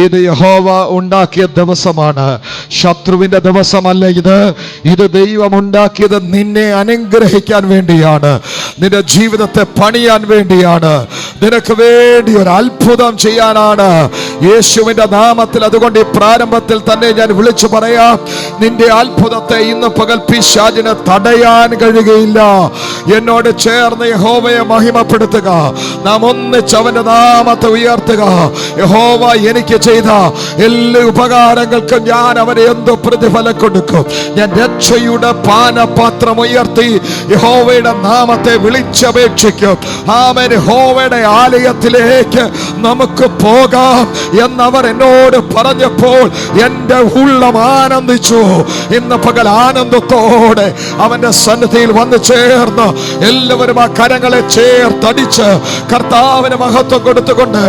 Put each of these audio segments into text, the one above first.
ഇത് യഹോവ ഉണ്ടാക്കിയ ദിവസമാണ്, ശത്രുവിന്റെ ദിവസമല്ല ഇത് ദൈവം ഉണ്ടാക്കിയത് നിന്നെ അനുഗ്രഹിക്കാൻ വേണ്ടിയാണ്, നിന്റെ ജീവിതത്തെ പണിയാൻ വേണ്ടിയാണ്, നിനക്ക് വേണ്ടി ഒരു അത്ഭുതം ചെയ്യാനാണ് യേശുവിന്റെ നാമത്തിൽ. അതുകൊണ്ട് ഈ പ്രാരംഭത്തിൽ തന്നെ ഞാൻ വിളിച്ചു പറയാം, നിന്റെ അത്ഭുതത്തെ ഇന്ന് പകൽ പിശാചിന് തടയാൻ കഴിയുകയില്ല. എന്നോട് ചേർന്ന് യഹോവയെ മഹിമപ്പെടുത്തുക, നാം ഒന്നിച്ച് അവന്റെ നാമത്തെ ഉയർത്തുക. യഹോവ എനിക്ക് ചെയ്ത എല്ലാ ഉപകാരങ്ങൾക്കും ഞാൻ അവന് എന്ത് പ്രതിഫലം കൊടുക്കും? ഞാൻ രക്ഷയുടെ പാനപാത്രം ഉയർത്തി യഹോവയുടെ നാമത്തെ വിളിച്ചപേക്ഷിക്കും. ആമേൻ. യഹോവയുടെ ആലയത്തിലേക്ക് നമുക്ക് പോകാം എന്നവർ എന്നോട് പറഞ്ഞപ്പോൾ എൻ്റെ ഉള്ളം ആനന്ദിച്ചു. ഇന്ന് പകൽ ആനന്ദത്തോടെ അവന്റെ സന്നിധിയിൽ വന്നു ചേർന്ന് എല്ലാവരും ആ കരങ്ങളെ ചേർത്തടിച്ച് കർത്താവിന് മഹത്വം കൊടുത്തുകൊണ്ട്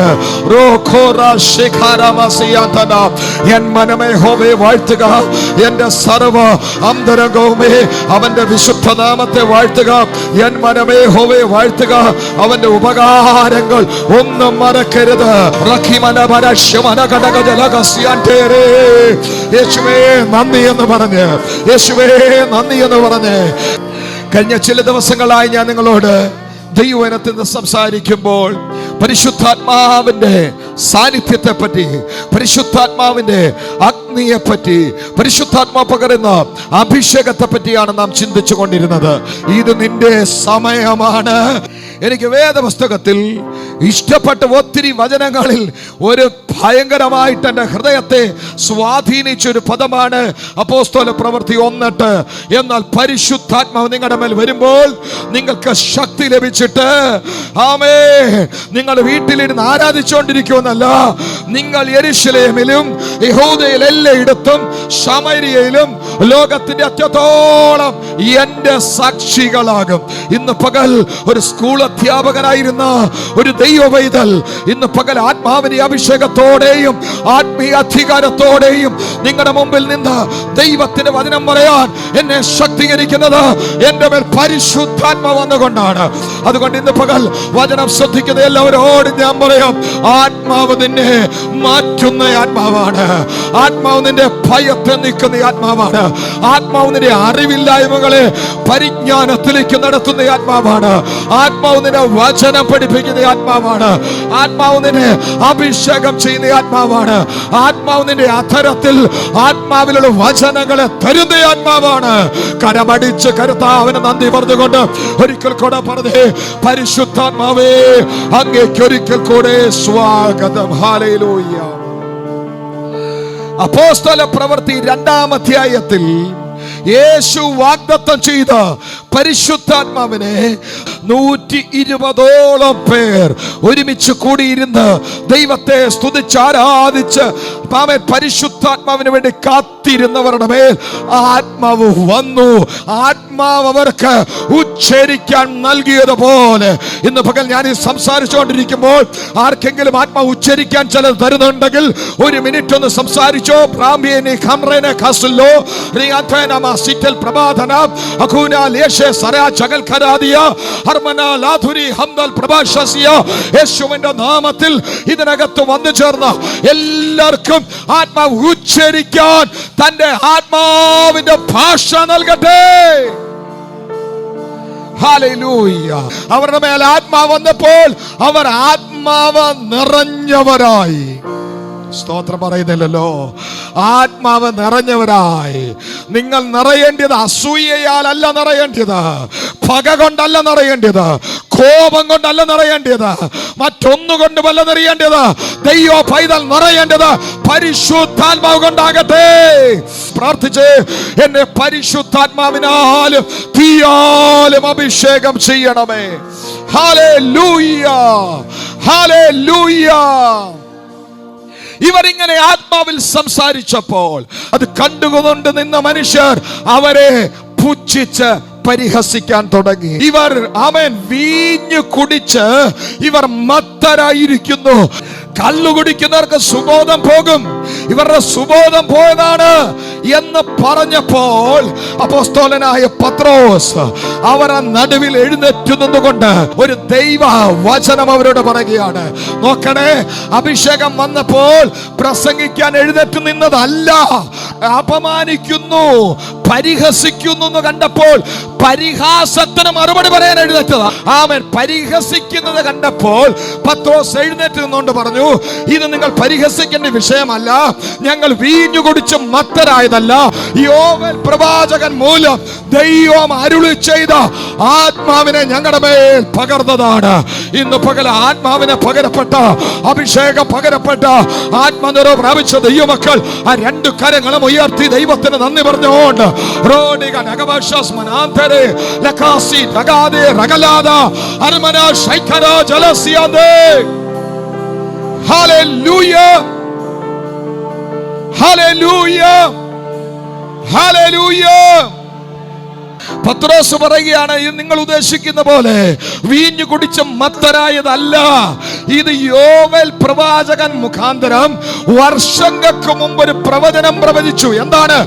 എൻ മനമേ യഹോവയെ വാഴ്ത്തുക, എന്റെ സർവ്വ അന്തരംഗവുമേ അവന്റെ വിശുദ്ധ നാമത്തെ വാഴ്ത്തുക. എൻ മനമേ യഹോവയെ വാഴ്ത്തുക, അവന്റെ ഉപകാരങ്ങൾ ഒന്നും മറക്കരുത്. യേശുവേ നന്ദി എന്ന് പറഞ്ഞ്, യേശുവേ നന്ദി എന്ന് പറഞ്ഞ്. കഴിഞ്ഞ ചില ദിവസങ്ങളായി ഞാൻ നിങ്ങളോട് ദൈവവചനത്തിൽ നിന്ന് സംസാരിക്കുമ്പോൾ പരിശുദ്ധാത്മാവിന്റെ സാന്നിധ്യത്തെ പറ്റി, പരിശുദ്ധാത്മാവിന്റെ അഗ്നിയെ പറ്റി, പരിശുദ്ധാത്മാവ് പകരുന്ന അഭിഷേകത്തെ പറ്റിയാണ് നാം ചിന്തിച്ചു കൊണ്ടിരുന്നത്. ഇത് നിന്റെ സമയമാണ്. എനിക്ക് വേദപുസ്തകത്തിൽ ഇഷ്ടപ്പെട്ട ഒത്തിരി വചനങ്ങളിൽ ഒരു ഭയങ്കരമായിട്ട് എൻ്റെ ഹൃദയത്തെ സ്വാധീനിച്ചൊരു പദമാണ് അപ്പോസ്തല പ്രവൃത്തി 1:8. എന്നാൽ പരിശുദ്ധാത്മാവ് നിങ്ങളുടെ മേൽ വരുമ്പോൾ നിങ്ങൾക്ക് ശക്തി ലഭിച്ചിട്ട് നിങ്ങൾ വീട്ടിലിരുന്ന് ആരാധിച്ചുകൊണ്ടിരിക്കുമെന്നല്ല, നിങ്ങൾ യെരുശലേമിലും യഹൂദയിൽ എല്ലായിടത്തും ശമരിയയിലും ലോകത്തിന്റെ അറ്റത്തോളം എൻ്റെ സാക്ഷികളാകും. ഇന്ന് പകൽ ഒരു സ്കൂൾ അധ്യാപകനായിരുന്ന ഒരു ദൈവവൈതൽ ഇന്ന് പകൽ ആത്മാവിന്റെ അഭിഷേകത്തോടെയും ആത്മീയ അധികാരത്തോടെയും നിങ്ങളുടെ മുമ്പിൽ നിന്ന് ദൈവത്തിന്റെ വചനം പറയാൻ എന്നെ ശക്തീകരിക്കുന്നത് എൻ്റെ മേൽ പരിശുദ്ധാത്മാവ് വന്നുകൊണ്ടാണ്. അതുകൊണ്ട് ഇന്ന് പകൽ വചനം ശ്രദ്ധിക്കുന്ന എല്ലാവരോടും ഞാൻ പറയാം, ആത്മാവ് നിന്നെ മാറ്റുന്ന ആത്മാവാണ്. ആത്മാവ് നിന്റെ ഭയത്തെ നീക്കുന്ന ആത്മാവാണ്. ആത്മാവ് നിന്റെ അറിവില്ലായ്മകളെ പരിജ്ഞാനത്തിലേക്ക് നടത്തുന്ന ആത്മാവാണ്. ആത്മാവ് നിന്നെ വചനം പഠിപ്പിക്കുന്ന ആത്മാവാണ്. ആത്മാവ് നിന്നെ അഭിഷേകം ചെയ്യുന്ന ആത്മാവാണ്. ആത്മാവ് നിന്റെ അധരത്തിൽ ആത്മാവിലുള്ള വചനങ്ങളെ തരുന്ന ആത്മാവാണ്. കരമടിച്ച് കർത്താവിന് നന്ദി പറഞ്ഞുകൊണ്ട് ഒരിക്കൽ കൂടെ പറഞ്ഞേ, പരിശുദ്ധാത്മാവേ അങ്ങേക്ക് ഒരിക്കൽ കൂടെ സ്വാഗതം. ഹല്ലേലൂയ. അപ്പോസ്തല പ്രവൃത്തി 2-ാം അധ്യായത്തിൽ യേശു വാഗ്ദത്തം ചെയ്ത പരിശുദ്ധാത്മാവിനെ 120ഓളം പേർ ഒരുമിച്ച് കൂടിയിരുന്ന് ദൈവത്തെ സ്തുതിച്ച് ആരാധിച്ച് പരിശുദ്ധാത്മാവിന് വേണ്ടി കാത്തിരുന്നവരുടെ മേൽ ആത്മാവ് വന്നു. ആത്മാവ് അവർക്ക് ഉച്ചരിക്കാൻ നൽകിയതുപോലെ ഇന്ന് പകൽ ഞാൻ ഈ സംസാരിച്ചുകൊണ്ടിരിക്കുമ്പോൾ ആർക്കെങ്കിലും ആത്മാവ് ഉച്ചരിക്കാൻ ചിലത് തരുന്നുണ്ടെങ്കിൽ ഒരു മിനിറ്റ് ഒന്ന് സംസാരിച്ചോ. യേശുവിന്റെ നാമത്തിൽ ഇതിനകത്ത് വന്നു ചേർന്ന എല്ലാവർക്കും ആത്മാവ് ഉച്ചരിക്കാൻ തന്റെ ആത്മാവിന്റെ ഭാഷ നൽകട്ടെ. ഹല്ലേലൂയ. അവരുടെ മേൽ ആത്മാവ് വന്നപ്പോൾ അവർ ആത്മാവ് നിറഞ്ഞവരായി. സ്തോത്രം പറയുന്നില്ലല്ലോ. ആത്മാവ് നിറഞ്ഞവരായി. നിങ്ങൾ നിറയേണ്ടത് അസൂയയാലല്ല നിറയേണ്ടത്, പക കൊണ്ടല്ല നിറയേണ്ടത്, കോപം കൊണ്ടല്ല നിറയേണ്ടത്, മറ്റൊന്നുകൊണ്ടുമല്ല നിറയേണ്ടത്. ദൈവ പൈതൽ നിറയേണ്ടത് പരിശുദ്ധാത്മാവ് കൊണ്ടാകട്ടെ. പ്രാർത്ഥിച്ച് എന്നെ പരിശുദ്ധാത്മാവിനാലും തീയാലും അഭിഷേകം ചെയ്യണമേ. Hallelujah, hallelujah. ഇവരിങ്ങനെ ആത്മാവിൽ സംസാരിച്ചപ്പോൾ അത് കണ്ടുകൊണ്ട് നിന്ന മനുഷ്യർ അവരെ പുച്ഛിച്ച് പരിഹസിക്കാൻ തുടങ്ങി. ഇവർ വീഞ്ഞു കുടിച്ച് ഇവർ മത്തരായിരിക്കുന്നു. കള്ളു കുടിക്കുന്നവർക്ക് സുബോധം പോകും, ഇവരുടെ സുബോധം പോയതാണ് എന്ന് പറഞ്ഞപ്പോൾ അപ്പോസ്തലനായ പത്രോസ് അവരെ നടുവിൽ എഴുന്നേറ്റ് നിന്നുകൊണ്ട് ഒരു ദൈവ വചനം അവരോട് പറയുകയാണ്. നോക്കണേ, അഭിഷേകം വന്നപ്പോൾ പ്രസംഗിക്കാൻ എഴുന്നേറ്റ് നിന്നതല്ല, അപമാനിക്കുന്നു, പരിഹസിക്കുന്നു എന്ന് കണ്ടപ്പോൾ പരിഹാസത്തിന് മറുപടി പറയാൻ എഴുന്നേറ്റതാ. ആമേൻ. പരിഹസിക്കുന്നത് കണ്ടപ്പോൾ പത്രോസ് എഴുന്നേറ്റ് നിന്നുകൊണ്ട് പറഞ്ഞു, ഇത് നിങ്ങൾ പരിഹസിക്കേണ്ട വിഷയമല്ല, ഞങ്ങൾ വീഞ്ഞു കുടിച്ച് മത്തരായതല്ല, യോവേൽ പ്രവാചകൻ മൂലം ദൈവം അരുളി ചെയ്ത ആത്മാവിനെ ഞങ്ങളുടെ മേൽ പകർന്നതാണ്. ഇന്ന് പകൽ ആത്മാവിനെ പകരപ്പെട്ട, അഭിഷേകം പകരപ്പെട്ട, ആത്മനിറവ് പ്രാപിച്ച ദൈവമക്കൾ ആ രണ്ട് കരങ്ങളും ഉയർത്തി ദൈവത്തിന് നന്ദി പറഞ്ഞുകൊണ്ട് Hallelujah, hallelujah, hallelujah. പത്രോസ് പറയുകയാണ്, നിങ്ങൾ ഉദ്ദേശിക്കുന്ന പോലെ വീഞ്ഞു കുടിച്ച് മത്തരായതല്ല, ഇത് യോവേൽ പ്രവാചകൻ മുഖാന്തരം വർഷങ്ങൾക്ക് മുമ്പ് ഒരു പ്രവചനം പ്രവചിച്ചു. എന്താണ്?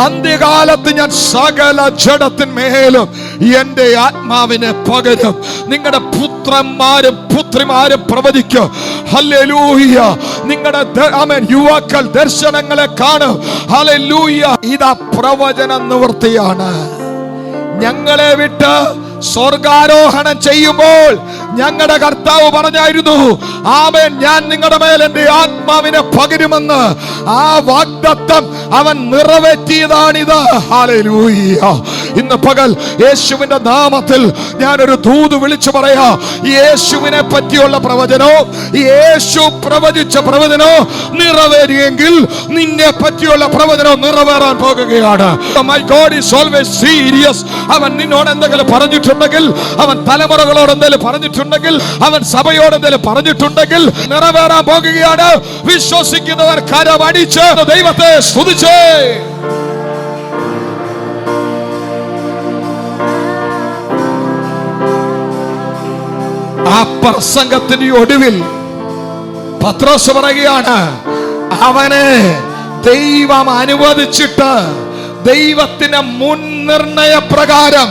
അന്ത്യകാലത്ത് ഞാൻ സകല ജഡത്തിന്മേലും എന്റെ ആത്മാവിനെ പകരും, നിങ്ങളുടെ പുത്രന്മാരും പുത്രിമാരും പ്രവചിക്കും. ഹല്ലേലൂയ. നിങ്ങളുടെ ആമേൻ യുവാക്കൾ ദർശനങ്ങളെ കാണും. ഹല്ലേലൂയ. ഇതാ പ്രവചന നിവൃത്തിയാണ്. ഞങ്ങളെ വിട്ട് സ്വർഗാരോഹണം ചെയ്യുമ്പോൾ ഞങ്ങളുടെ കർത്താവ് പറഞ്ഞായിരുന്നു, ആമേൻ, ഞാൻ നിങ്ങളുടെ മേൽ എന്റെ ആത്മാവിനെ പകരുമെന്ന്. ആ വാഗ്ദത്തം അവൻ നിറവേറ്റിയതാണിത്. ഹല്ലേലൂയ. ഇന്ന് പകൽ യേശുവിന്റെ നാമത്തിൽ ഞാനൊരു ദൂത് വിളിച്ചു പറയാ, യേശുവിനെ പറ്റിയുള്ള പ്രവചനോ, യേശു പ്രവചിച്ച പ്രവചനോ നിറവേറിയെങ്കിൽ നിന്നെ പറ്റിയുള്ള പ്രവചനോ നിറവേറാൻ പോകുകയാണ്. My God is always serious. അവൻ നിന്നോട് എന്തെങ്കിലും പറഞ്ഞിട്ടുണ്ടെങ്കിൽ, അവൻ തലമുറകളോട് എന്തെങ്കിലും പറഞ്ഞിട്ടുണ്ടെങ്കിൽ, അവൻ സഭയോട് എന്തെങ്കിലും പറഞ്ഞിട്ടുണ്ടെങ്കിൽ നിറവേറാൻ പോകുകയാണ്. വിശ്വസിക്കുന്നവർ കരമടിച്ച് ദൈവത്തെ സ്തുതിച്ചേ. ആ പ്രസംഗത്തിന്റെ ഒടുവിൽ പത്രോസ് പറയുകയാണ്, അവനെ ദൈവം അനുവദിച്ചിട്ട് ദൈവത്തിന്റെ മുൻനിർണയ പ്രകാരം,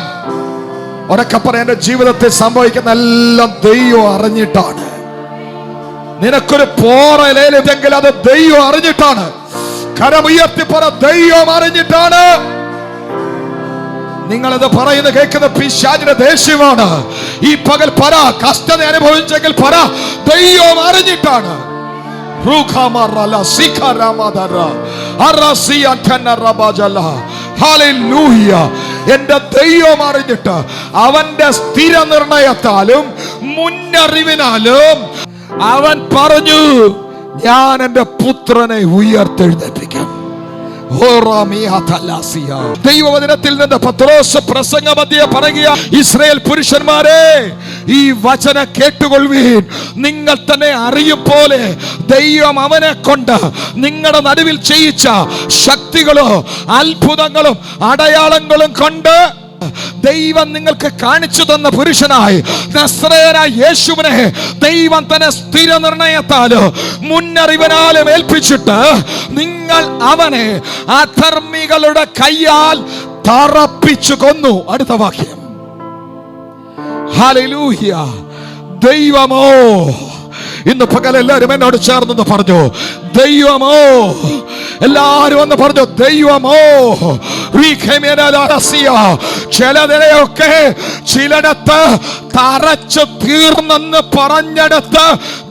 ഉറക്കെ പറയാൻ, എന്റെ ജീവിതത്തിൽ സംഭവിക്കുന്ന എല്ലാം ദൈവം അറിഞ്ഞിട്ടാണ്. നിനക്കൊരു പോറലെങ്കിൽ അത് ദൈവം അറിഞ്ഞിട്ടാണ്. കരമുയർത്തി പറ, ദൈവം അറിഞ്ഞിട്ടാണ്. നിങ്ങളിത് പറയുന്നത് കേൾക്കുന്ന പിശാചിന്റെ ദേഷ്യമാണ്. ഈ പകൽ പറ, കഷ്ടത അനുഭവിച്ചെങ്കിൽ പറ, ദൈവം അറിഞ്ഞിട്ടാണ്. എന്റെ ദൈവം അറിഞ്ഞിട്ട് അവന്റെ സ്ഥിര നിർണയത്താലും മുന്നറിവിനാലും അവൻ പറഞ്ഞു, ഞാൻ എന്റെ പുത്രനെ ഉയർത്തെഴുന്നേൽപ്പിക്കും. ദൈവവചനത്തിൽ നിന്ന് പത്രോസ് പ്രസംഗമധ്യേ പറയുക, ഇസ്രായേൽ പുരുഷന്മാരെ, ഈ വചനം കേട്ടുകൊള്ളുവീൻ. നിങ്ങൾ തന്നെ അറിയും പോലെ ദൈവം അവനെ കൊണ്ട് നിങ്ങളുടെ നടുവിൽ ചെയ്യിച്ച ശക്തികളോ അത്ഭുതങ്ങളും അടയാളങ്ങളും കൊണ്ട് ദൈവം നിങ്ങൾക്ക് കാണിച്ചു തന്ന പുരുഷനായി നസ്രയനായ യേശുവിനെ ദൈവം തന്നെ സ്ഥിര നിർണയത്താലും മുന്നറിവിനാലും ഏൽപ്പിച്ചിട്ട് നിങ്ങൾ അവനെ അധർമ്മികളുടെ കയ്യാൽ തറപ്പിച്ചു കൊന്നു. അടുത്ത വാക്യം. ഹല്ലേലൂയ. ദൈവമോ, ഇന്ന് പകൽ എല്ലാവരും എന്നോട് ചേർന്ന് പറഞ്ഞു, ദൈവമോ. എല്ലാവരും ഒന്ന് പറഞ്ഞു, ദൈവമോ. ചിലതിനെയൊക്കെ ചിലടത്ത് തറച്ചു തീർന്നെന്ന് പറഞ്ഞെടുത്ത്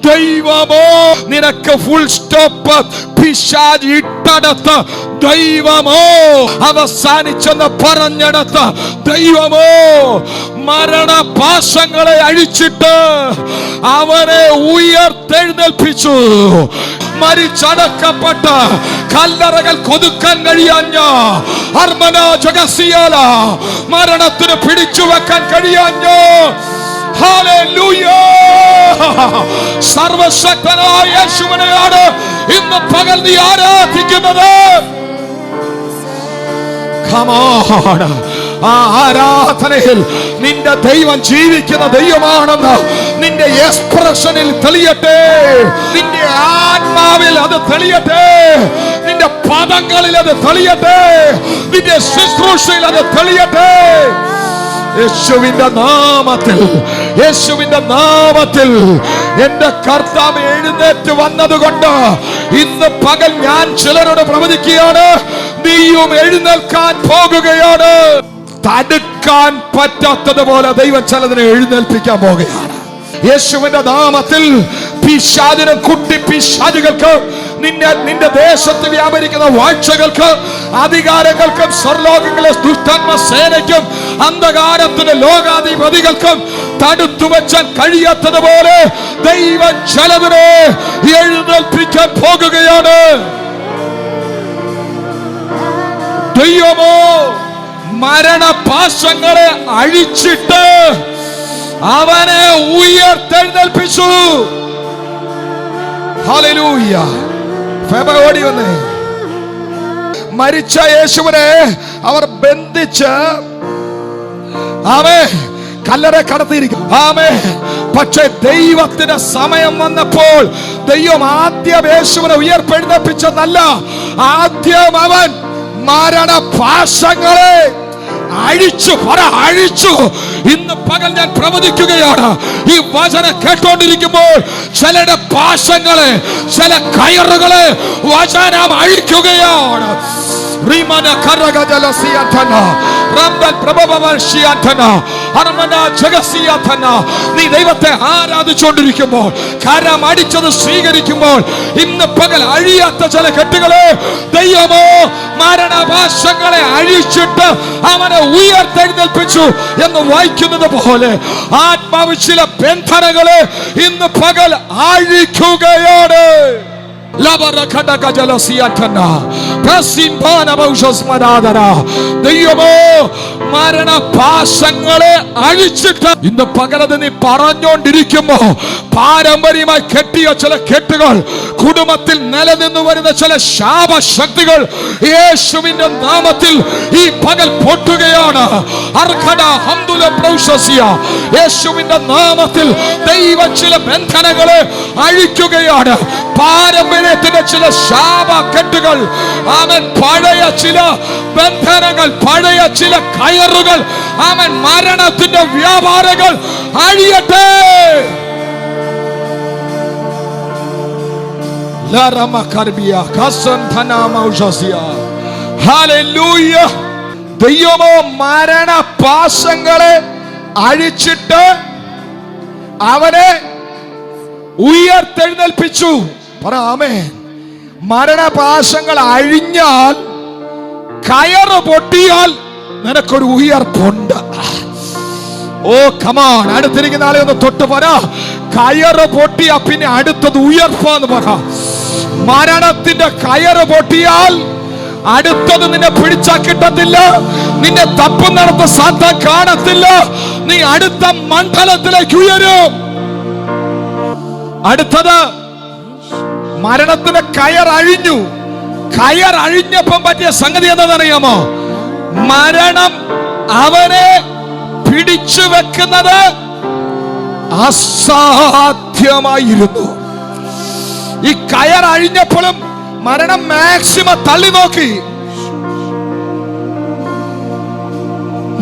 ദൈവമോ നിനക്ക് ഫുൾ സ്റ്റോപ്പ് പിശാച് ഇട്ടടത്ത് ദൈവമോ അവസാനിച്ചെന്ന് പറഞ്ഞെടുത്ത് ദൈവമോ മരണപാശങ്ങളെ അഴിച്ചിട്ട് അവനെ ഉയർത്തെഴുന്നേൽപ്പിച്ചു. മരിച്ചടക്കപ്പെട്ട കല്ലറകൾ കൊതുക്കാൻ കഴിയാഞ്ഞ മരണത്തിന് പിടിച്ചു വെക്കാൻ കഴിയാഞ്ഞ സർവശക്തനായ യേശുവിനെയാണ് ഇന്ന് പകൽ നീ ആരാധിക്കുന്നത്. Come on. ആ ആരാധനയിൽ നിന്റെ ദൈവം ജീവിക്കുന്ന ദൈവമാണെന്ന് നിന്റെ എക്സ്പ്രഷനിൽ തെളിയട്ടെ, നിന്റെ ആത്മാവിൽ അത് തെളിയട്ടെ, നിന്റെ പദങ്ങളിൽ അത് തെളിയട്ടെ, നിന്റെ ശുശ്രൂഷയിൽ അത് തെളിയട്ടെ. യേശുവിന്റെ നാമത്തിൽ, യേശുവിന്റെ നാമത്തിൽ എന്റെ കർത്താവ് എഴുന്നേറ്റ് വന്നതുകൊണ്ട് ഇന്ന് പകൽ ഞാൻ ചിലരോട് പ്രവചിക്കുകയാണ്, നീയും എഴുന്നേൽക്കാൻ പോകുകയാണ്. തടുക്കാൻ പറ്റാത്തതുപോലെ ദൈവം ചിലതിനെ എഴുന്നേൽപ്പിക്കാൻ പോകുകയാണ്. യേശുവിന്റെ നാമത്തിൽ പിശാചിനും കുട്ടി പിശാചുകൾക്ക്, നിന്റെ ദേശത്ത് വ്യാപരിക്കുന്ന വാഴ്ചകൾക്ക്, അധികാരങ്ങൾക്കും, സ്വർലോകങ്ങളെ ദുഷ്ടാത്മ സേനയ്ക്കും, അന്ധകാരത്തിന്റെ ലോകാധിപതികൾക്കും തടുത്തു വെച്ചാൻ കഴിയാത്തതുപോലെ ദൈവം ചിലതിനെ എഴുന്നേൽപ്പിക്കാൻ പോകുകയാണ്. ദൈവമോ മരണപാശങ്ങളെ അഴിച്ചിട്ട് അവനെ ഉയർത്തെഴുന്നേൽപ്പിച്ചു. ഹല്ലേലൂയ. ഫെബ്രുവരി 1 മരിച്ച യേശുവിനെ അവർ ബന്ധിച്ച് ആമേൻ കല്ലറ കടത്തിയിരിക്കും. ആമേൻ. പക്ഷേ ദൈവത്തിന്റെ സമയം വന്നപ്പോൾ ദൈവം ആദ്യം യേശുവിനെ ഉയർത്തെഴുന്നേൽപ്പിച്ചതല്ല, ആദ്യം അവൻ മരണപാശങ്ങളെ അഴിച്ചു. അഴിച്ചു. ഇന്ന് പകൽ ഞാൻ പ്രവചിക്കുകയാണ്, ഈ വചനം കേട്ടോണ്ടിരിക്കുമ്പോൾ ചിലരുടെ പാശങ്ങളെ, ചില കയറുകളെ വചനം അഴിക്കുകയാണ്. നീ ദൈവത്തെ ആരാധിച്ചുകൊണ്ടിരിക്കുമ്പോൾ, കരം അടിച്ചത് സ്വീകരിക്കുമ്പോൾ, ഇന്ന് പകൽ അഴിയാത്ത ചില കെട്ടുകളെ ദൈവമോ മരണപാശങ്ങളെ അഴിച്ചിട്ട് അവനെ ഉയർത്തെഴുന്നേൽപ്പിച്ചു എന്ന് വായിക്കുന്നത് പോലെ ആത്മാവ് ചില ബന്ധനങ്ങളെ ഇന്ന് പകൽ അഴിക്കുകയാണ്. ദൈവമോ മരണപാശങ്ങളെ അഴിച്ചിട്ട് ഇന്ന് പകലത് നീ പറഞ്ഞോണ്ടിരിക്കുമ്പോ പാരമ്പര്യമായി കെട്ടിയ ചില കെട്ടുകൾ, കുടുംബത്തിൽ നിലനിന്നു വരുന്ന ചില ശാപശക്തികൾ യേശുവിന്റെ നാമത്തിൽ ഈ പകൽ പൊട്ടുകയാണ്. യേശുവിന്റെ നാമത്തിൽ ദൈവം ചില ബന്ധനങ്ങളെ അഴിക്കുകയാണ്. പാരമ്പര്യത്തിന്റെ ചില ശാപക്കെട്ടുകൾ, അവൻ പഴയ ചില ബന്ധനങ്ങൾ, പഴയ ചില കയറുകൾ, അവൻ മരണത്തിന്റെ വ്യാപാരങ്ങൾ അഴിയട്ടെ. ദൈവമോ മരണപാശങ്ങളെ അഴിച്ചിട്ട് അവനെ ഉയർത്തെഴുന്നേൽപ്പിച്ചു. പറ ആമേൻ. മരണപാശങ്ങൾ അഴിഞ്ഞാൽ, കയറ് പൊട്ടിയാൽ നിനക്കൊരു ഉയർപ്പുണ്ട്. ഓ കമാൺ. അടുത്തിരിക്കുന്ന ആളെ ഒന്ന് തൊട്ട് പറ, കയറ് പൊട്ടിയാ പിന്നെ അടുത്തത് ഉയർപ്പാന്ന് പറ. മരണത്തിന്റെ കയറ് പൊട്ടിയാൽ അടുത്തത് നിന്നെ പിടിച്ചാ കിട്ടത്തില്ല, നിന്നെ തപ്പുന്നിടത്ത് സാത്താൻ കാണത്തില്ല, നീ അടുത്ത മണ്ഡലത്തിലേക്ക് ഉയരും. അടുത്തത് മരണത്തിന്റെ കയർ അഴിഞ്ഞു. കയർ അഴിഞ്ഞപ്പം പറ്റിയ സംഗതി എന്താണെന്നറിയാമോ? മരണം അവനെ പിടിച്ചു വെക്കുന്നത് അസാധ്യമായിരുന്നു. ഈ കയർ അഴിഞ്ഞപ്പോഴും മരണം മാക്സിമം തള്ളി നോക്കി,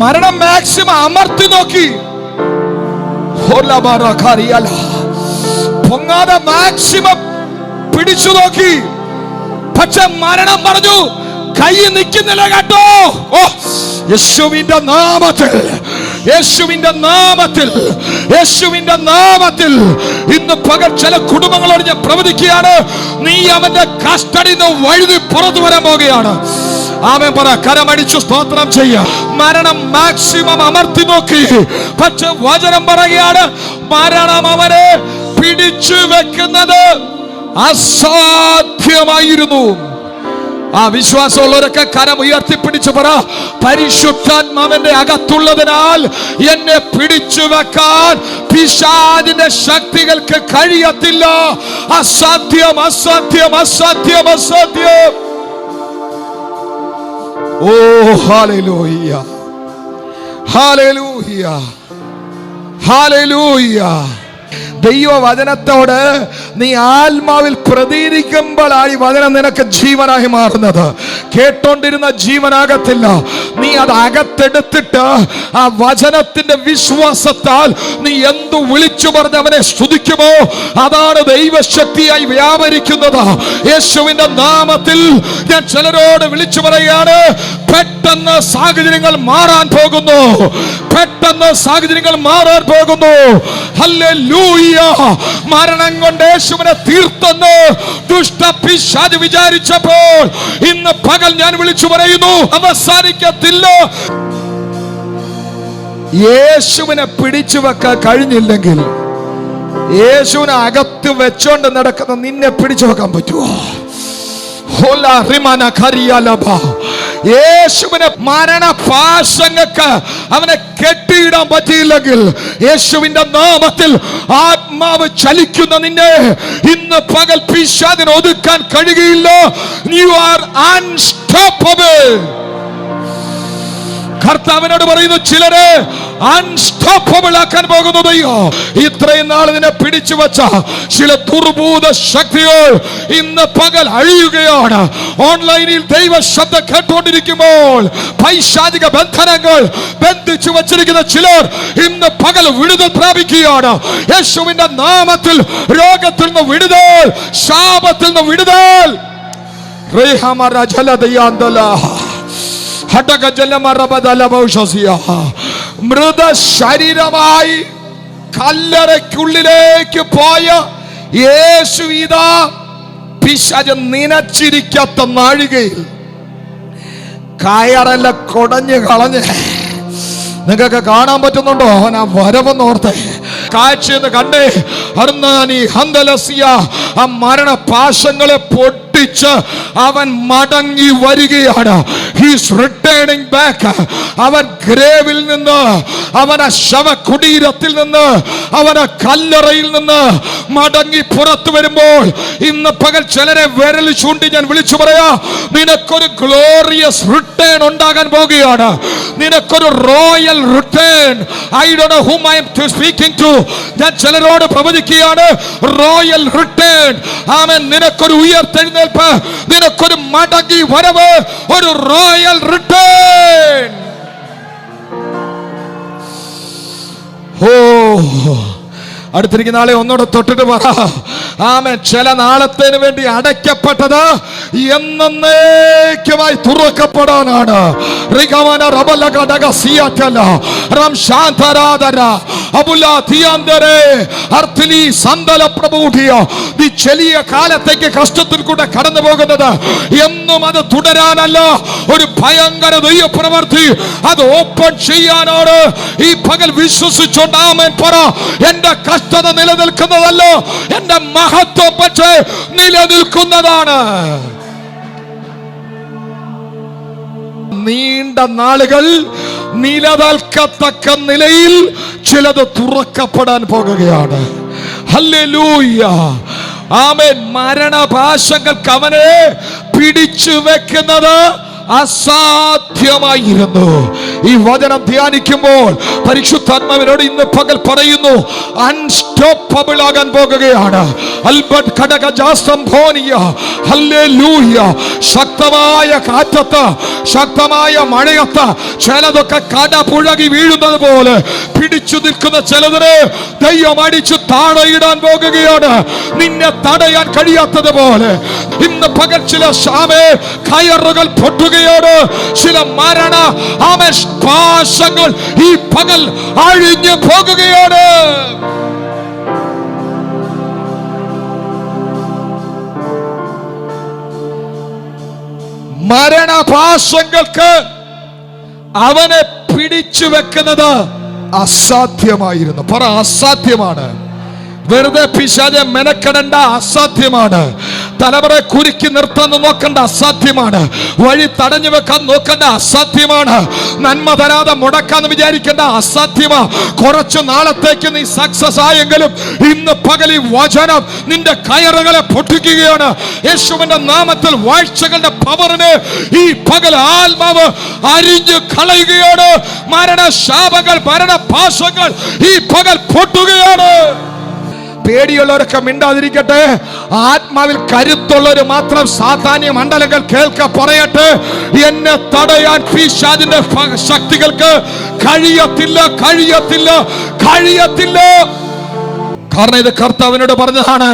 മരണം മാക്സിമം അമർത്തി നോക്കി, പൊങ്ങാതെ മാക്സിമം പിടിച്ചു നോക്കി. പക്ഷെ മരണം പറഞ്ഞു, കൈ നിൽക്കുന്നില്ല കേട്ടോ. ഓ യേശുവിന്റെ നാമത്തിൽ, യേശുവിന്റെ നാമത്തിൽ, യേശുവിന്റെ നാമത്തിൽ ഇന്ന് പകൽ ചില കുടുംബങ്ങളോട് ഞാൻ പ്രവചിക്കുകയാണ്, നീ അവന്റെ കസ്റ്റഡിയിൽ നിന്ന് വഴുതി പുറത്തു വരാൻ പോകുകയാണ്. ആമേൻ പറ. കരമടിച്ചു സ്തോത്രം ചെയ്യുക. മരണം മാക്സിമം അമർത്തി നോക്കി, പക്ഷെ വചനം പറയുകയാണ്, മരണം അവനെ പിടിച്ചു വെക്കുന്നത് അസാധ്യമായിരുന്നു. ആ വിശ്വാസമുള്ളവരൊക്കെ കരം ഉയർത്തിപ്പിടിച്ചു പറ, പരിശുദ്ധാത്മാവിന്റെ അകത്തുള്ളതിനാൽ എന്നെ പിടിച്ചു വെക്കാൻ പിശാചിന്റെ ശക്തികൾക്ക് കഴിയത്തില്ല. അസാധ്യം, അസാധ്യം, അസാധ്യം, അസാധ്യം. ഓ ഹല്ലേലൂയ. Hallelujah, hallelujah. ദൈവവചനത്തോട് നീ ആത്മാവിൽ പ്രതികരിക്കുമ്പോഴാണ് ഈ വചനം നിനക്ക് ജീവനായി മാറുന്നത്. കേട്ടോണ്ടിരുന്ന ജീവനാകത്തില്ല. നീ അത് അകത്തെടുത്തിട്ട് ആ വചനത്തിന്റെ വിശ്വാസത്താൽ നീ എന്തു വിളിച്ചു പറഞ്ഞ് അവനെ സ്തുതിക്കുമോ അതാണ് ദൈവശക്തിയായി വ്യാപരിക്കുന്നത്. യേശുവിന്റെ നാമത്തിൽ ഞാൻ ചിലരോട് വിളിച്ചു പറയുകയാണ്, പെട്ടെന്ന് സാഹചര്യങ്ങൾ മാറാൻ പോകുന്നു, പെട്ടെന്ന് സാഹചര്യങ്ങൾ മാറാൻ പോകുന്നു. ഹല്ലേലൂയ. മരണം കൊണ്ട് യേശുവിനെ തീർത്തെന്ന് ദുഷ്ടപിശാച് വിചാരിച്ചപ്പോൾ ഇന്ന് പകൽ ഞാൻ വിളിച്ചു പറയുന്നു, അവസാനിക്കത്തില്ല. യേശുവിനെ പിടിച്ചു വെക്കാൻ കഴിഞ്ഞില്ലെങ്കിൽ യേശുവിനെ അകത്ത് വെച്ചോണ്ട് നടക്കുന്ന നിന്നെ പിടിച്ചു വെക്കാൻ പറ്റുമോ? യേശുവിനെ മരണപാശങ്ങൾക്ക് അവനെ കെട്ടിയിടാൻ പറ്റിയില്ലെങ്കിൽ യേശുവിന്റെ നാമത്തിൽ ആത്മാവ് ചലിക്കുന്ന നിന്നെ ഇന്ന് പകൽ പിശാചിനെ ഒതുക്കാൻ കഴിയുകയില്ല. You are unstoppable. കർത്താവിനോട് പറയുന്നു, ചിലരെ അൺസ്റ്റോപ്പബിൾ ആക്കാൻ പോകുന്നു ദൈവം. ഇത്രയും നാൾ ഇതിനെ പിടിച്ചു വെച്ച ചില ദുർഭൂത ശക്തികൾ ഇന്ന് പകൽ അഴിയുകയാണ്. ഓൺലൈനിൽ ദൈവ ശബ്ദം കേട്ടുകൊണ്ടിരിക്കുമ്പോൾ പൈശാചിക ബന്ധനങ്ങൾ ബന്ധിച്ചു വച്ചിരിക്കുന്ന ചിലർ ഇന്ന് പകൽ വിടുതൽ പ്രാപിക്കുകയാണ്. യേശുവിന്റെ നാമത്തിൽ രോഗത്തിൽ നിന്ന് വിടുതൽ, ശാപത്തിൽ നിന്ന് വിടുതൽ. മൃത ശരീരമായി കല്ലറയ്ക്കുള്ളിലേക്ക് പോയ യേശു ഇതാ പിശാച് നനച്ചിരിക്കാത്ത നാഴികയിൽ കയറെല്ലാം കൊടഞ്ഞ് കളഞ്ഞ് നിങ്ങൾക്ക് കാണാൻ പറ്റുന്നുണ്ടോ? അവൻ ആ വരവെന്നോർത്തെ കാഴ്ചയെന്ന് കണ്ടേ. അർന്നാനി ഹന്തലസിയ ആ മരണപാശങ്ങളെ പൊട്ടിച്ച് അവൻ മടങ്ങി വരികയാണ്. He's returning back. അവൻ ഗ്രേവിൽ നിന്ന്, അവൻ ആ ശവകുടീരത്തിൽ നിന്ന്, അവൻ ആ കല്ലറയിൽ നിന്ന് മടങ്ങി പുറത്തു വരുമ്പോൾ ഇന്ന് പകൽ ചിലരെ വിരൽ ചൂണ്ടി ഞാൻ വിളിച്ചു പറയാ, നിനക്കൊരു ഗ്ലോറിയസ് റിട്ടേൺ ഉണ്ടാകാൻ പോകുകയാണ്. നിനക്കൊരു royal return. I don't know whom I am speaking to. ഞാൻ ചിലരോട് പ്രവചിക്കുകയാണ്, റോയൽ റിട്ടേൺ. ആമേൻ. നിനക്കൊരു ഉയർത്തെഴുന്നേൽപ്പ്, നിനക്കൊരു മടങ്ങി വരവ്, ഒരു റോയൽ റിട്ടേൺ. ഓ, അടുത്തിരിക്കുന്ന ആളെ ഒന്നോടെ തൊട്ടിട്ട് പറ, ആമേൻ. ചില നാളത്തേന് വേണ്ടി അടയ്ക്കപ്പെട്ടത് എന്നേക്കുമായി തുറക്കപ്പെടാനാണ്. നീ ചെറിയ കാലത്തേക്ക് കഷ്ടത്തിൽ കൂടെ കടന്നു പോകുന്നത് എന്നും അത് തുടരാനല്ല, ഒരു ഭയങ്കര ദൈവപ്രവൃത്തി അത് ഓപ്പൺ ചെയ്യാനാണ്. ഈ പകൽ വിശ്വസിച്ചോണ്ട് ആമേൻ പറ. എന്റെ കഷ്ടത നിലനിൽക്കുന്നതല്ല, എന്റെ മഹത്വം പക്ഷേ നിലനിൽക്കുന്നതാണ്. നീണ്ട നാളുകൾ നിലനിൽക്കത്തക്ക നിലയിൽ ചിലത് തുറക്കപ്പെടാൻ പോകുകയാണ്. ഹല്ലേലൂയ, ആമേൻ. മരണപാശങ്ങൾക്ക് അവനെ പിടിച്ചു വെക്കുന്നത് അസാധ്യമായിരുന്നു. ഈ വചനം ധ്യാനിക്കുമ്പോൾ പരിശുദ്ധാത്മാവിനോട് ഇന്ന് പകൽ പറയുന്നു, അൺസ്റ്റോപ്പബിൾ ആകാൻ പോകുകയാണ്. അൽബർട്ട് ഘടകജാസ്തംഭോനിയ. ഹല്ലേലൂയ. ശക്തമായ കാറ്റത്ത്, ശക്തമായ മഴയത്ത് ചിലതൊക്കെ കടപുഴകി വീഴുന്നത് പോലെ പിടിച്ചു നിൽക്കുന്ന ചിലതിന് ദൈവം അടിച്ചു താഴെയിടാൻ പോകുകയാണ്. നിന്നെ തടയാൻ കഴിയാത്തത് പോലെ ഇന്ന് പകൽ ചില കയറുകൾ പൊട്ടുക, ചില മരണ പാശങ്ങൾ ഈ പകൽ അഴിഞ്ഞു പോകുകയാണ്. മരണപാശങ്ങൾക്ക് അവനെ പിടിച്ചു വെക്കുന്നത് അസാധ്യമായിരുന്നു. പറ, അസാധ്യമാണ്. വെറുതെ പിശാചെ മെനക്കെടേണ്ട, അസാധ്യമാണ്. തലമുറയെ കുരുക്കി നിർത്താൻ നോക്കേണ്ട, അസാധ്യമാണ്. വഴി തടഞ്ഞു വെക്കാൻ നോക്കേണ്ട, അസാധ്യമാണ്. നന്മ തരാതെ മുടക്കാന്ന് വിചാരിക്കേണ്ട, അസാധ്യമാ. കുറച്ചു നാളത്തേക്ക് നീ സക്സസ് ആയെങ്കിലും ഇന്ന് പകൽ ഈ വചനം നിന്റെ കയറുകളെ പൊട്ടിക്കുകയാണ്. യേശുവിന്റെ നാമത്തിൽ വാഴ്ചകളുടെ പവറിന് ഈ പകൽ ആത്മാവ് അരിഞ്ഞു കളയുകയാണ്. മരണശാപങ്ങൾ, മരണപാശങ്ങൾ ഈ പകൽ പൊട്ടുകയാണ്. പേടിയുള്ളവരൊക്കെ മിണ്ടാതിരിക്കട്ടെ. ആത്മാവിൽ കരുത്തുള്ളവർ മാത്രം സാധാന്യ മണ്ഡലങ്ങൾ കേൾക്ക പറയട്ടെ. എന്നെ തടയാൻ പിശാചിന്റെ ശക്തികൾക്ക് കഴിയത്തില്ല, കഴിയത്തില്ല, കഴിയത്തില്ല. കാരണം ഇത് കർത്താവിനോട് പറഞ്ഞതാണ്.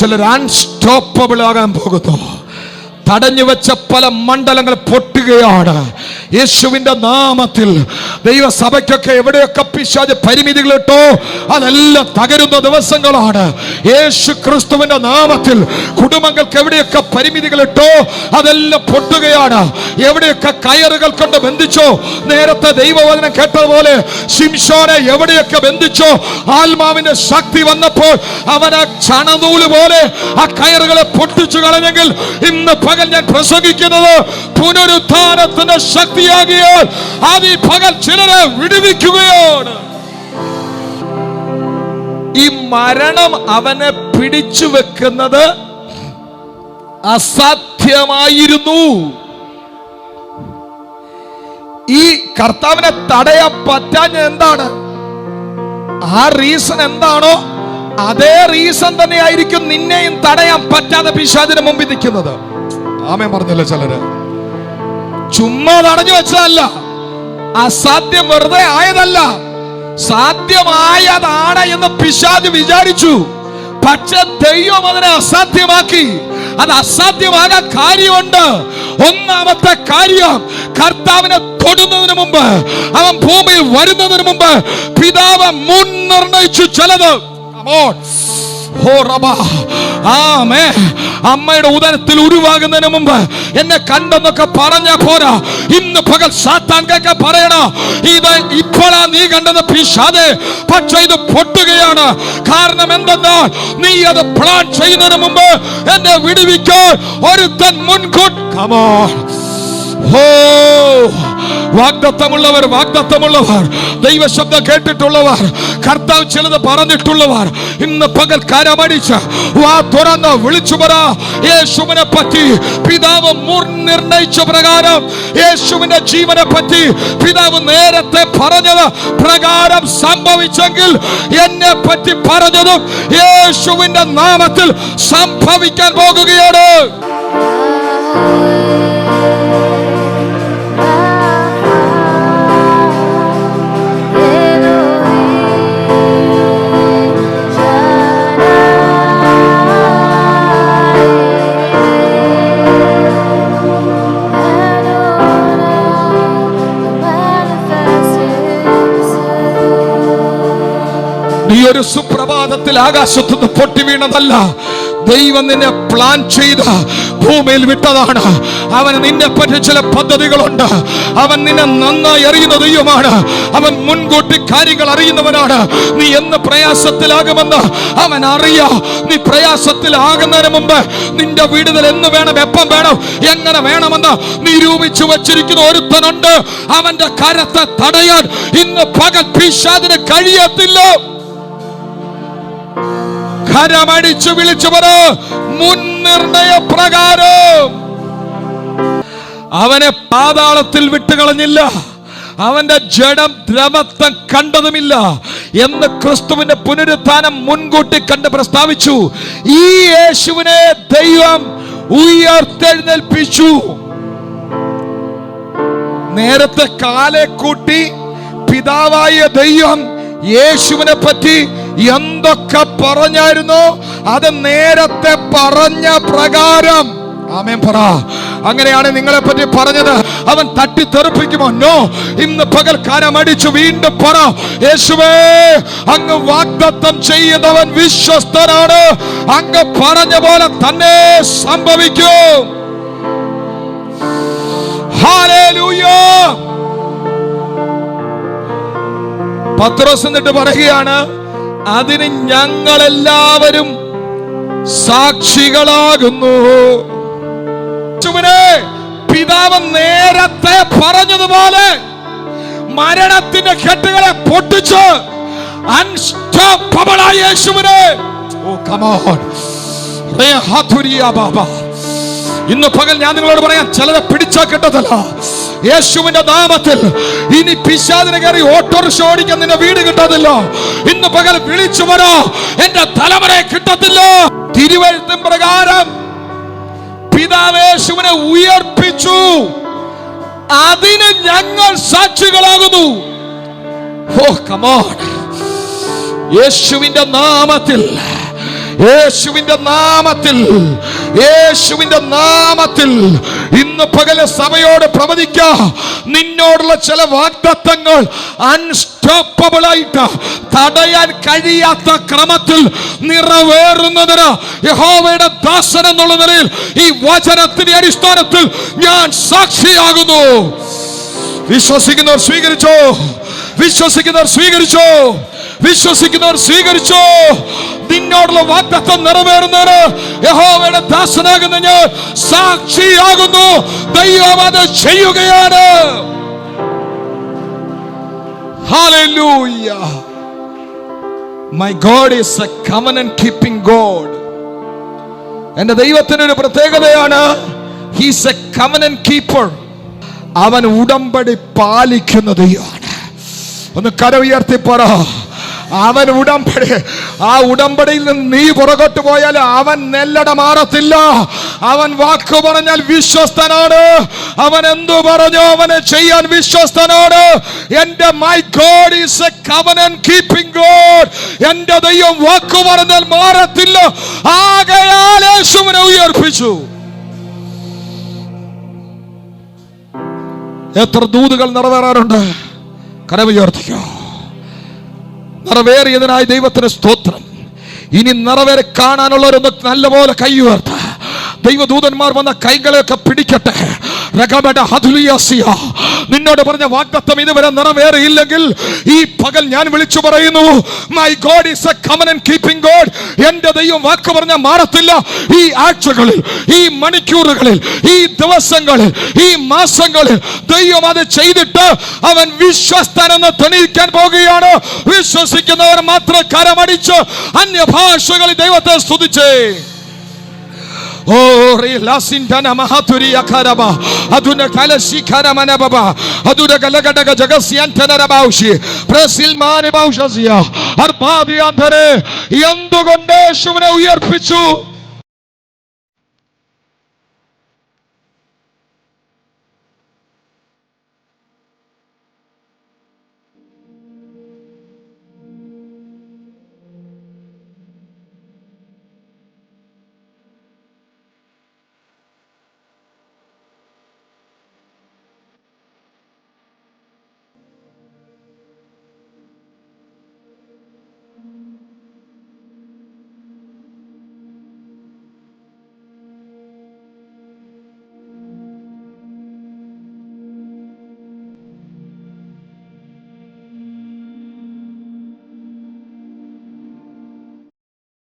ചിലർ അൺസ്റ്റോപ്പബിൾ ആകാൻ പോകുന്നു. തടഞ്ഞു വെച്ച പല മണ്ഡലങ്ങൾ പൊട്ടുകയാണ് യേശുവിന്റെ നാമത്തിൽ. ദൈവസഭയ്ക്കൊക്കെ എവിടെയൊക്കെ പിശാച് പരിമിതികൾ ഇട്ടോ അതെല്ലാം തകരുന്ന ദിവസങ്ങളാണ് യേശു ക്രിസ്തുവിന്റെ നാമത്തിൽ. കുടുംബങ്ങൾക്ക് എവിടെയൊക്കെ പരിമിതികൾ ഇട്ടോ അതെല്ലാം പൊട്ടുകയാണ്. എവിടെയൊക്കെ കയറുകൾ കൊണ്ട് ബന്ധിച്ചോ, നേരത്തെ ദൈവവചനം കേട്ടതുപോലെ ശിംശോനെ എവിടെയൊക്കെ ബന്ധിച്ചോ, ആത്മാവിന്റെ ശക്തി വന്നപ്പോൾ അവൻ ആ ചണനൂല് പോലെ ആ കയറുകളെ പൊട്ടിച്ചു കളഞ്ഞെങ്കിൽ ഇന്ന് ഞാൻ പ്രസംഗിക്കുന്നത് പുനരുത്ഥാനത്തിന്റെ ശക്തിയാകിയാൽ അത് ഈ പകൽ ചിലരെ വിടുവിക്കുകയാണ്. ഈ മരണം അവനെ പിടിച്ചു വെക്കുന്നത് അസാധ്യമായിരുന്നു. ഈ കർത്താവിനെ തടയാൻ പറ്റാഞ്ഞ എന്താണ്? ആ റീസൺ എന്താണോ അതേ റീസൺ തന്നെയായിരിക്കും നിന്നെയും തടയാൻ പറ്റാതെ പിശാചിന് മുമ്പിൽ നിൽക്കുന്നത്. ആമേൻ പറഞ്ഞല്ലോ. ചിലര് ചുമ്മാ തടഞ്ഞു വെച്ചതല്ല, അസാധ്യം വെറുതെ ആയതല്ല, സാധ്യമായതാണ് എന്ന് പിശാച് വിചാരിച്ചു. പക്ഷെ ദൈവം അതിനെ അസാധ്യമാക്കി. അത് അസാധ്യമാകാൻ കാര്യമുണ്ട്. ഒന്നാമത്തെ കാര്യം, കർത്താവിനെ തൊടുന്നതിന് മുമ്പ്, അവൻ ഭൂമിയിൽ വരുന്നതിന് മുമ്പ് പിതാവ് മുൻ നിർണയിച്ചു ചിലത്. അമ്മയുടെ ഉദരത്തിൽ ഉരുവാകുന്നതിന് മുമ്പ് എന്നെ കണ്ടെന്നൊക്കെ പറഞ്ഞ പോരാ. ഇന്ന് പകൽ സാത്താൻ കേൾക്കാൻ പറയണ, ഇത് ഇപ്പോഴാ നീ കണ്ടത് പിശാചേ, പക്ഷെ ഇത് പൊട്ടുകയാണ്. കാരണം എന്തെന്നാൽ നീ അത് പ്ലാൻ ചെയ്യുന്നതിന് മുമ്പ് എന്നെ വിടുവിക്കാൻ ഒരുത്തൻ മുൻകൂട്ടി. വാഗ്ദത്തമുള്ളവർ, വാഗ്ദത്തമുള്ളവർ, ദൈവശബ്ദം കേട്ടിട്ടുള്ളവർ, കർത്താവ് ചിലത് പറഞ്ഞിട്ടുള്ളവർ ഇന്ന് പകൽ കരമടിച്ച് വാ തുറന്ന് വിളിച്ചു പറ. യേശുവിനെ പറ്റി പിതാവ് മുൻ നിർണയിച്ച പ്രകാരം, യേശുവിന്റെ ജീവനെ പറ്റി പിതാവ് നേരത്തെ പറഞ്ഞത് പ്രകാരം സംഭവിച്ചെങ്കിൽ എന്നെ പറ്റി പറഞ്ഞതും യേശുവിന്റെ നാമത്തിൽ സംഭവിക്കാൻ പോകുകയാണ്. നീ ഒരു സുപ്രഭാതത്തിൽ ആകാശത്തുനിന്ന് പൊട്ടി വീണതല്ല. ദൈവം നിന്നെ പ്ലാൻ ചെയ്ത് ഭൂമിയിൽ വിട്ടതാണ്. അവന് നിന്നെ പറ്റി ചില പദ്ധതികളുണ്ട്. അവൻ നിന്നെ നന്നായി അറിയുന്ന ദൈവമാണ്. അവൻ മുൻകൂട്ടി കാര്യങ്ങൾ അറിയുന്നവനാണ്. നീ എന്ന് പ്രയാസത്തിലാകുമെന്ന് അവൻ അറിയാം. നീ പ്രയാസത്തിലാകുന്നതിന് മുമ്പ് നിന്റെ വിടുതൽ എന്ന് വേണം, എപ്പം വേണം, എങ്ങനെ വേണമെന്ന് നിരൂപിച്ചു വച്ചിരിക്കുന്ന ഒരുത്തനുണ്ട്. അവന്റെ കരത്തെ തടയാൻ ഇന്ന് പകൽ പിശാചിന് കഴിയത്തില്ല. കരമടിച്ചു വിളിച്ചു പറ, മുൻനിർണയ പ്രകാരം അവനെ പാതാളത്തിൽ വിട്ടുകളഞ്ഞില്ല. അവന്റെ ജഡം ദ്രവത്വം കണ്ടതുമില്ല എന്ന് ക്രിസ്തുവിന്റെ പുനരുത്ഥാനം മുൻകൂട്ടി കണ്ട് പ്രസ്താവിച്ചു. ഈ യേശുവിനെ ദൈവം ഉയർത്തെഴുന്നേൽപ്പിച്ചു. നേരത്തെ കാലെ കൂട്ടി പിതാവായ ദൈവം യേശുവിനെ പറ്റി എന്തൊക്കെ പറഞ്ഞായിരുന്നു അത് നേരത്തെ പറഞ്ഞ പ്രകാരം. ആമേൻ പറ. അങ്ങനെയാണ് നിങ്ങളെ പറ്റി പറഞ്ഞത്. അവൻ തട്ടിത്തെറിപ്പിക്കുമോ? നോ. ഇന്ന് പകൽക്കാലം അടിച്ചു വീണ്ടും പറ, യേശുവേ, അങ്ങ് വാഗ്ദത്തം ചെയ്യുന്നവൻ വിശ്വസ്തനാണ്. അങ്ങ് പറഞ്ഞ പോലെ തന്നെ സംഭവിക്കും. ഹല്ലേലൂയ. പത്രോസ് എന്നിട്ട് പറയുകയാണ്, അതിന് ഞങ്ങളെല്ലാവരും സാക്ഷികളാകുന്നു. പിതാവ് നേരത്തെ പറഞ്ഞതുപോലെ മരണത്തിന്റെ കെട്ടുകളെ പൊട്ടിച്ച് അൺസ്റ്റോപ്പബിൾ ആയ യേശുവിനെ, ഇന്ന് പകൽ ഞാൻ നിങ്ങളോട് പറയാം, ചിലരെ പിടിച്ചാ കിട്ടത്തില്ല. യേശുവിന്റെ നാമത്തിൽ ഇനി പിശാചിനെ കയറി ഓട്ടോറിക്ഷ ഓടിക്കാൻ നിന്റെ വീട് കിട്ടത്തില്ല. ഇന്ന് പകൽ വിളിച്ചു പറ, എന്റെ തലമുറയെ കിട്ടത്തില്ല. തിരുവെഴുത്തിൻ പ്രകാരം പിതാവ് യേശുവിനെ ഉയർപ്പിച്ചു, അതിന് ഞങ്ങൾ സാക്ഷികളാകുന്നു. ഓ കമോൺ, യേശുവിന്റെ നാമത്തിൽ, യേശുവിന്റെ നാമത്തിൽ, യേശുവിന്റെ നാമത്തിൽ ഇന്ന് പകല് സഭയോട് പ്രവചിക്കാം, നിന്നോടുള്ള ചില വാഗ്ദത്തങ്ങൾ അൺസ്റ്റോപ്പബിൾ ആയിട്ട് തടയാൻ കഴിയാത്ത ക്രമത്തിൽ നിറവേറുന്നതിന് യഹോവയുടെ ദാസൻ എന്നുള്ള നിലയിൽ ഈ വചനത്തിന്റെ അടിസ്ഥാനത്തിൽ ഞാൻ സാക്ഷിയാകുന്നു. വിശ്വസിക്കുന്നവർ സ്വീകരിച്ചോ, വിശ്വസിക്കുന്നവർ സ്വീകരിച്ചോ, വിശ്വസിക്കുന്നവർ സ്വീകരിച്ചോ. നിന്നോടുള്ള വാഗ്ദത്തം നിറവേറുന്നതിന് യഹോവയുടെ ദാസനാകുന്ന ഞാൻ സാക്ഷിയാകുന്നു. ദൈവം അത് ചെയ്യുകയാണ്. Hallelujah. My God is a covenant keeping God. എന്റെ ദൈവത്തിന് ഒരു പ്രത്യേകതയാണ്, He is a covenant keeper. അവൻ ഉടമ്പടി പാലിക്കുന്ന ദൈവമാണ്. ഒന്ന് കര ഉയർത്തി പറ, അവൻ ഉടമ്പടി, ആ ഉടമ്പടിയിൽ നിന്ന് നീ പുറകോട്ട് പോയാൽ അവൻ നെല്ലട മാറത്തില്ല. അവൻ വാക്ക് പറഞ്ഞാൽ വിശ്വസ്തനാണ്. അവൻ എന്തു പറഞ്ഞോ അവനെ ചെയ്യാൻ വിശ്വസ്തനാണ്. എന്റെ my God is A covenant keeping God. എന്റെ ദൈവം വാക്ക് പറഞ്ഞാൽ മാറത്തില്ല. ആകയാൽ യേശുവിനെ ഉയർപ്പിച്ചു. എത്ര ദൂതുകൾ നിറവേറാറുണ്ട്. കരമുയർത്തിക്കോ. നിറവേറിയതിനായി ദൈവത്തിന് സ്തോത്രം. ഇനി നിറവേറെ കാണാനുള്ളവരൊന്ന് നല്ലപോലെ കൈ ഉയർത്ത. ദൈവദൂതന്മാർ വന്ന കൈകളെയൊക്കെ പിടിക്കട്ടെ. നിന്നോട് പറഞ്ഞ വാഗ്ദത്തം ഇതുവരെ നിറവേറിയില്ലെങ്കിൽ ഈ പകൽ ഞാൻ വിളിച്ചു പറയുന്നു, my God is A covenant keeping God. എന്റെ ദൈവം വാക്ക് പറഞ്ഞാൽ മാറത്തില്ല. ഈ ആഴ്ചകളിൽ, ഈ മണിക്കൂറുകളിൽ, ഈ ദിവസങ്ങളിൽ, ഈ മാസങ്ങളിൽ ദൈവം അത് ചെയ്തിട്ട് അവൻ വിശ്വസ്തനെന്ന് തെളിയിക്കാൻ പോകുകയാണ്. വിശ്വസിക്കുന്നവർ മാത്രം കരമടിച്ച് അന്യഭാഷകളിൽ ദൈവത്തെ സ്തുതിച്ചേ. Oh, relasintana mahaturia karaba aduna kalashi karamana baba aduna galagadaga jagasiantana rabaushi prasilmane baushazia arbabi antare endukonde യേശുവിനെ ഉയർപ്പിച്ചു.